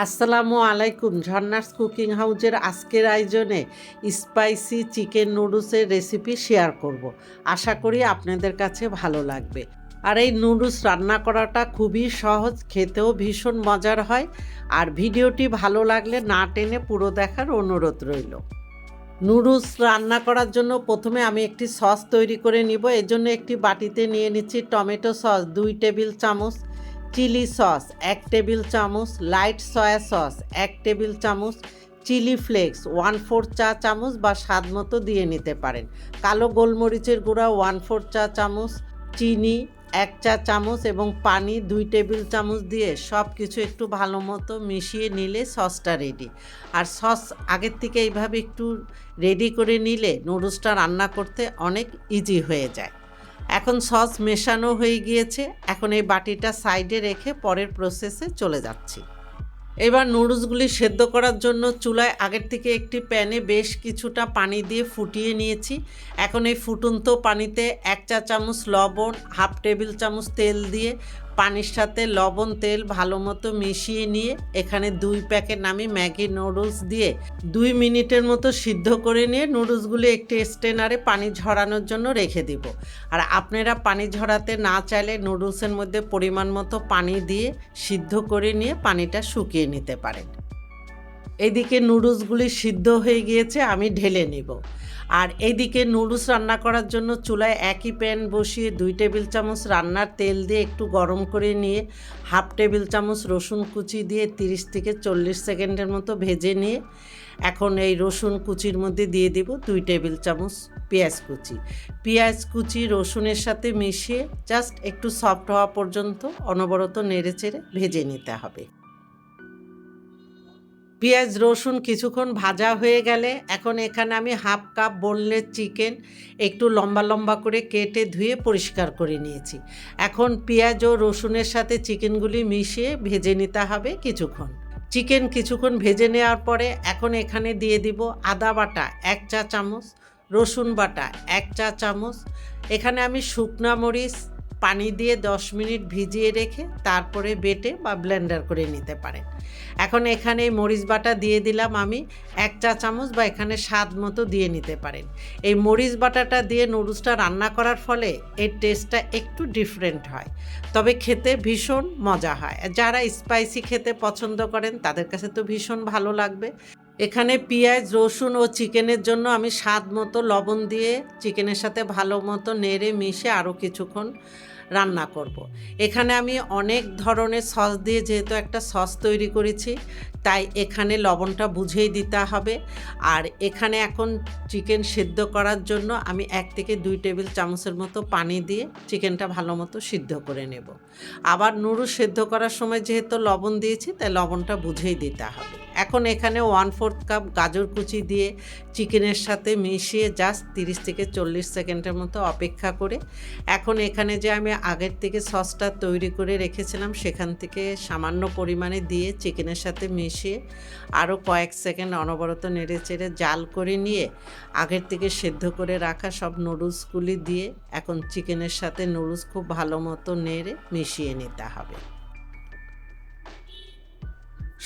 আসসালামু আলাইকুম। ঝর্ণাস কুকিং হাউজের আজকের আয়োজনে স্পাইসি চিকেন নুডলসের রেসিপি শেয়ার করব। আশা করি আপনাদের কাছে ভালো লাগবে। আর এই নুডলস রান্না করাটা খুবই সহজ, খেতেও ভীষণ মজার হয়। আর ভিডিওটি ভালো লাগলে না টেনে পুরো দেখার অনুরোধ রইল। নুডলস রান্না করার জন্য প্রথমে আমি একটি সস তৈরি করে নিব। এর জন্য একটি বাটিতে নিয়ে নিচ্ছি টমেটো সস 2 টেবিল চামচ, চিলি সস 1 টেবিল চামচ, লাইট সয়া সস 1 টেবিল চামচ, চিলি ফ্লেক্স 1/4 চা চামচ বা স্বাদ মতো দিয়ে নিতে পারেন, কালো গোলমরিচের গুঁড়া 1/4 চা চামচ, চিনি 1 চা চামচ এবং পানি 2 টেবিল চামচ দিয়ে সব কিছু একটু ভালো মতো মিশিয়ে নিলে সসটা রেডি। আর সস আগের থেকে এইভাবে একটু রেডি করে নিলে নুডলসটা রান্না করতে অনেক ইজি হয়ে যায়। এখন সস মেশানো হয়ে গিয়েছে। এখন এই বাটিটা সাইডে রেখে পরের প্রসেসে চলে যাচ্ছি। এবার নুডলসগুলি সেদ্ধ করার জন্য চুলায় আগের থেকে একটি প্যানে বেশ কিছুটা পানি দিয়ে ফুটিয়ে নিয়েছি। এখন এই ফুটন্ত পানিতে 1 চা চামচ লবণ, 1/2 টেবিল চামচ তেল দিয়ে পানির সাথে লবণ তেল ভালো মতো মিশিয়ে নিয়ে এখানে 2 প্যাকেট আমি ম্যাগি নুডলস দিয়ে 2 মিনিটের মতো সিদ্ধ করে নিয়ে নুডলসগুলি একটি স্ট্রেনারে পানি ঝরানোর জন্য রেখে দিব। আর আপনারা পানি ঝরাতে না চাইলে নুডলসের মধ্যে পরিমাণ মতো পানি দিয়ে সিদ্ধ করে নিয়ে পানিটা শুকিয়ে নিতে পারেন। এইদিকে নুডলসগুলি সিদ্ধ হয়ে গিয়েছে, আমি ঢেলে নেব। আর এইদিকে নুডলস রান্না করার জন্য চুলায় একই প্যান বসিয়ে 2 টেবিল চামচ রান্নার তেল দিয়ে একটু গরম করে নিয়ে 1/2 টেবিল চামচ রসুন কুচি দিয়ে 30 থেকে 40 সেকেন্ডের মতো ভেজে নিয়ে এখন এই রসুন কুচির মধ্যে দিয়ে দিব 2 টেবিল চামচ পেঁয়াজ কুচি রসুনের সাথে মিশিয়ে জাস্ট একটু সফট হওয়া পর্যন্ত অনবরত নেড়েচেড়ে ভেজে নিতে হবে। পেঁয়াজ রসুন কিছুক্ষণ ভাজা হয়ে গেলে এখন এখানে আমি 1/2 কাপ বোনলেস চিকেন একটু লম্বা লম্বা করে কেটে ধুয়ে পরিষ্কার করে নিয়েছি। এখন পেঁয়াজ ও রসুনের সাথে চিকেনগুলি মিশিয়ে ভেজে নিতে হবে কিছুক্ষণ। চিকেন কিছুক্ষণ ভেজে নেওয়ার পরে এখন এখানে দিয়ে দিব আদা বাটা 1 চা চামচ, রসুন বাটা 1 চা চামচ। এখানে আমি শুকনা মরিচ পানি দিয়ে 10 মিনিট ভিজিয়ে রেখে তারপরে বেটে বা ব্লেন্ডার করে নিতে পারেন। এখন এখানে মরিচ বাটা দিয়ে দিলাম আমি 1 চা চামচ বা এখানে স্বাদ মতো দিয়ে নিতে পারেন। এই মরিচ বাটাটা দিয়ে নুডলসটা রান্না করার ফলে এর টেস্টটা একটু ডিফারেন্ট হয়, তবে খেতে ভীষণ মজা হয়। যারা স্পাইসি খেতে পছন্দ করেন তাদের কাছে তো ভীষণ ভালো লাগবে। এখানে পেঁয়াজ রসুন ও চিকেনের জন্য আমি স্বাদ মতো লবণ দিয়ে চিকেনের সাথে ভালো মতো নেড়ে মিশে আরও কিছুক্ষণ রান্না করব। এখানে আমি অনেক ধরনের সস দিয়ে যেহেতু একটা সস তৈরি করেছি, তাই এখানে লবণটা বুঝেই দিতে হবে। আর এখানে এখন চিকেন সিদ্ধ করার জন্য আমি 1 থেকে 2 টেবিল চামচের মতো পানি দিয়ে চিকেনটা ভালো মতো সিদ্ধ করে নেব। আবার নুডলস সিদ্ধ করার সময় যেহেতু লবণ দিয়েছি তাই লবণটা বুঝেই দিতে হবে। এখন এখানে 1/4 কাপ গাজর কুচি দিয়ে চিকেনের সাথে মিশিয়ে জাস্ট 30 থেকে 40 সেকেন্ডের মতো অপেক্ষা করে এখন এখানে যে আমি আগের থেকে সসটা তৈরি করে রেখেছিলাম সেখান থেকে সামান্য পরিমাণে দিয়ে চিকেনের সাথে মিশিয়ে আরও কয়েক সেকেন্ড অনবরত নেড়েচেড়ে জাল করে নিয়ে আগের থেকে সেদ্ধ করে রাখা সব নুডলসগুলি দিয়ে এখন চিকেনের সাথে নুডলস খুব ভালো মতো নেড়ে মিশিয়ে নিতে হবে।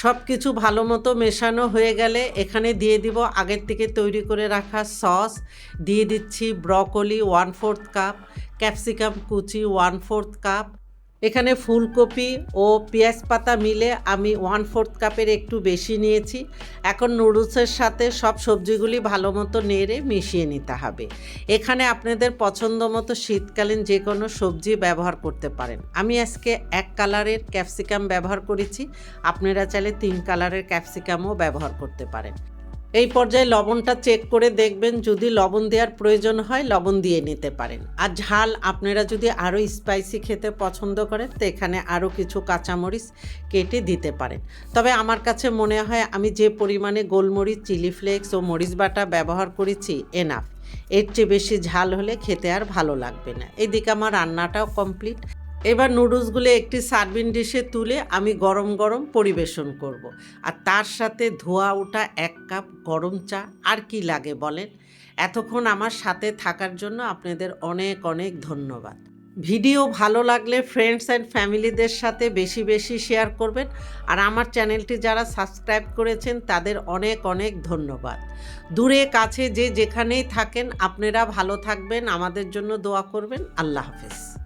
সব কিছু ভালো মতো মেশানো হয়ে গেলে এখানে দিয়ে দিব আগের থেকে তৈরি করে রাখা সস, দিয়ে দিচ্ছি ব্রকলি 1/4 কাপ, ক্যাপসিকাম কুচি 1/4 কাপ। এখানে ফুলকপি ও পেঁয়াজ পাতা মিলে আমি 1/4 কাপের একটু বেশি নিয়েছি। এখন নুডলসের সাথে সব সবজিগুলি ভালো মতো নেড়ে মিশিয়ে নিতে হবে। এখানে আপনাদের পছন্দ মতো শীতকালীন যে কোনো সবজি ব্যবহার করতে পারেন। আমি আজকে 1 কালারের ক্যাপসিকাম ব্যবহার করেছি, আপনারা চাইলে 3 কালারের ক্যাপসিকামও ব্যবহার করতে পারেন। এই পর্যায়ে লবণটা চেক করে দেখবেন, যদি লবণ দেওয়ার প্রয়োজন হয় লবণ দিয়ে নিতে পারেন। আর ঝাল আপনারা যদি আরও স্পাইসি খেতে পছন্দ করেন তো এখানে আরও কিছু কাঁচামরিচ কেটে দিতে পারেন। তবে আমার কাছে মনে হয় আমি যে পরিমাণে গোলমরিচ, চিলি ফ্লেক্স ও মরিচ বাটা ব্যবহার করেছি এনাফ। এর চেয়ে বেশি ঝাল হলে খেতে আর ভালো লাগবে না। এদিকে আমার রান্নাটাও কমপ্লিট। এবার নুডলসগুলো একটি সার্ভিং ডিশে তুলে আমি গরম গরম পরিবেশন করব। আর তার সাথে ধোয়া ওঠা 1 কাপ গরম চা, আর কি লাগে বলেন। এতক্ষণ আমার সাথে থাকার জন্য আপনাদের অনেক অনেক ধন্যবাদ। ভিডিও ভালো লাগলে ফ্রেন্ডস অ্যান্ড ফ্যামিলিদের সাথে বেশি বেশি শেয়ার করবেন। আর আমার চ্যানেলটি যারা সাবস্ক্রাইব করেছেন তাদের অনেক অনেক ধন্যবাদ। দূরে কাছে যে যেখানেই থাকেন আপনারা ভালো থাকবেন, আমাদের জন্য দোয়া করবেন। আল্লাহ হাফেজ।